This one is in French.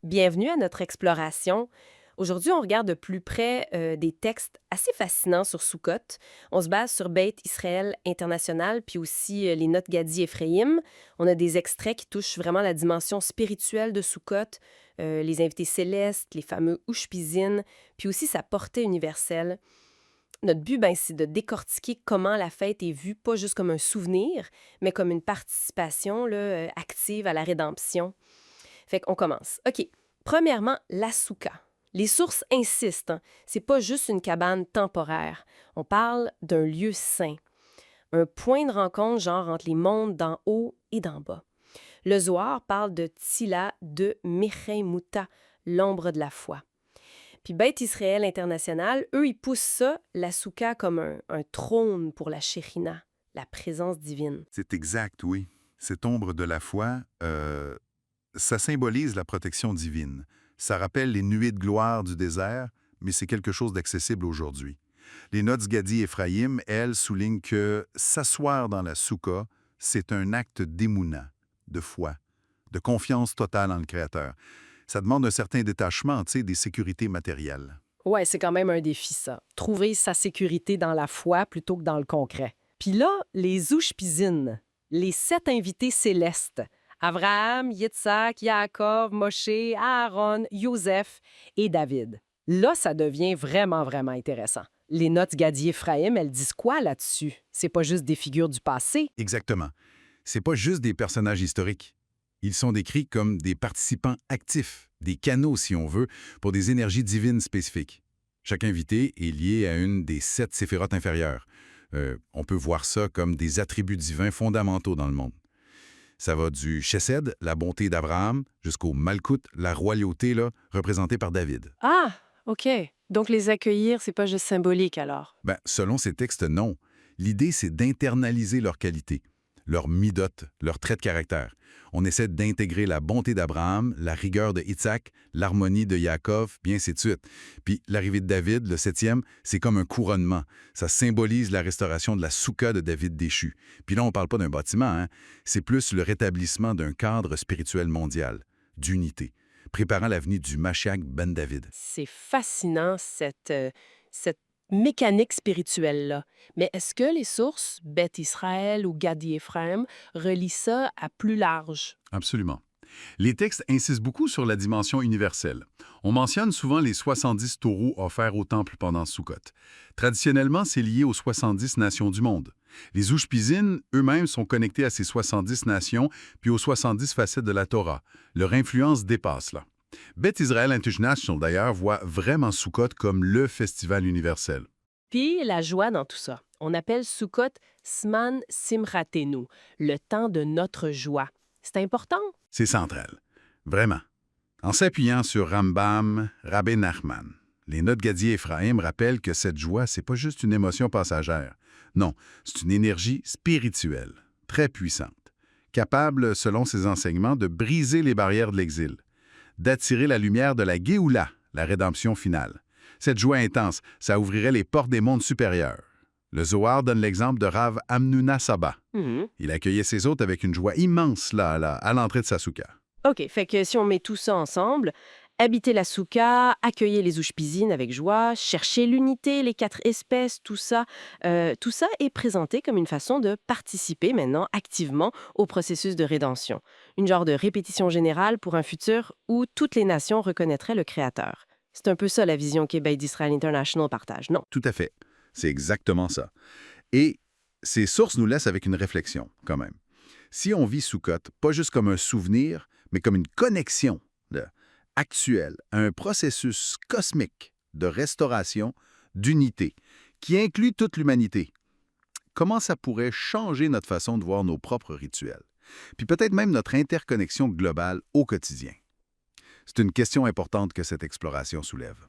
Bienvenue à notre exploration. Aujourd'hui, on regarde de plus près des textes assez fascinants sur Sukkot. On se base sur Beit Israël International, puis aussi les notes Gadi Ephraim. On a des extraits qui touchent vraiment la dimension spirituelle de Sukkot, les invités célestes, les fameux Ushpizin, puis aussi sa portée universelle. Notre but, c'est de décortiquer comment la fête est vue, pas juste comme un souvenir, mais comme une participation là, active à la rédemption. Fait qu'on commence. OK. Premièrement, la souka. Les sources insistent, hein. C'est pas juste une cabane temporaire. On parle d'un lieu saint. Un point de rencontre genre entre les mondes d'en haut et d'en bas. Le Zohar parle de Tila de Mechemouta, l'ombre de la foi. Puis Beit Israël International, eux, ils poussent ça, la souka, comme un trône pour la Shekhinah, la présence divine. C'est exact, oui. Cette ombre de la foi, ça symbolise la protection divine. Ça rappelle les nuées de gloire du désert, mais c'est quelque chose d'accessible aujourd'hui. Les notes Gadi Ephraim, elles, soulignent que s'asseoir dans la soukha, c'est un acte d'émouna, de foi, de confiance totale en le Créateur. Ça demande un certain détachement, des sécurités matérielles. Ouais, c'est quand même un défi, ça. Trouver sa sécurité dans la foi plutôt que dans le concret. Puis là, les Ushpizin, les 7 invités célestes. Abraham, Yitzhak, Yaakov, Moshe, Aaron, Joseph et David. Là, ça devient vraiment, vraiment intéressant. Les notes Gadi Ephraim, elles disent quoi là-dessus? C'est pas juste des figures du passé. Exactement. C'est pas juste des personnages historiques. Ils sont décrits comme des participants actifs, des canaux, si on veut, pour des énergies divines spécifiques. Chaque invité est lié à une des 7 séphirotes inférieures. On peut voir ça comme des attributs divins fondamentaux dans le monde. Ça va du Chesed, la bonté d'Abraham, jusqu'au Malkout, la royauté, là, représentée par David. Ah, OK. Donc les accueillir, c'est pas juste symbolique alors. Selon ces textes, non. L'idée, c'est d'internaliser leurs qualités, leurs midot, leurs traits de caractère. On essaie d'intégrer la bonté d'Abraham, la rigueur de Yitzhak, l'harmonie de Yaakov, bien ainsi de suite. Puis l'arrivée de David, le 7e, c'est comme un couronnement. Ça symbolise la restauration de la soukha de David déchu. Puis là, on ne parle pas d'un bâtiment, hein? C'est plus le rétablissement d'un cadre spirituel mondial, d'unité, préparant l'avenue du Mashiach ben David. C'est fascinant, cette mécanique spirituelle-là. Mais est-ce que les sources, Beth Israël ou Gadi Ephraim, relient ça à plus large? Absolument. Les textes insistent beaucoup sur la dimension universelle. On mentionne souvent les 70 taureaux offerts au temple pendant Sukkot. Traditionnellement, c'est lié aux 70 nations du monde. Les Ushpizin eux-mêmes sont connectés à ces 70 nations puis aux 70 facettes de la Torah. Leur influence dépasse là. Beth Israel International, d'ailleurs, voit vraiment Sukkot comme le festival universel. Puis la joie dans tout ça. On appelle Sukkot Sman Simratenu, le temps de notre joie. C'est important? C'est central. Vraiment. En s'appuyant sur Rambam, Rabbi Nachman, les notes Gadi Ephraim rappellent que cette joie, c'est pas juste une émotion passagère. Non, c'est une énergie spirituelle, très puissante, capable, selon ses enseignements, de briser les barrières de l'exil, d'attirer la lumière de la Géoula, la rédemption finale. Cette joie intense, ça ouvrirait les portes des mondes supérieurs. Le Zohar donne l'exemple de Rav Amnuna Saba. Il accueillait ses hôtes avec une joie immense là, à l'entrée de sa soukha. OK, fait que si on met tout ça ensemble, habiter la soukha, accueillir les Ushpizin avec joie, chercher l'unité, les 4 espèces, tout ça est présenté comme une façon de participer maintenant activement au processus de rédemption. Une genre de répétition générale pour un futur où toutes les nations reconnaîtraient le Créateur. C'est un peu ça la vision qu'Ebay d'Israël International partage, non? Tout à fait. C'est exactement ça. Et ces sources nous laissent avec une réflexion, quand même. Si on vit Sukkot, pas juste comme un souvenir, mais comme une connexion actuelle à un processus cosmique de restauration, d'unité, qui inclut toute l'humanité, comment ça pourrait changer notre façon de voir nos propres rituels? Puis peut-être même notre interconnexion globale au quotidien. C'est une question importante que cette exploration soulève.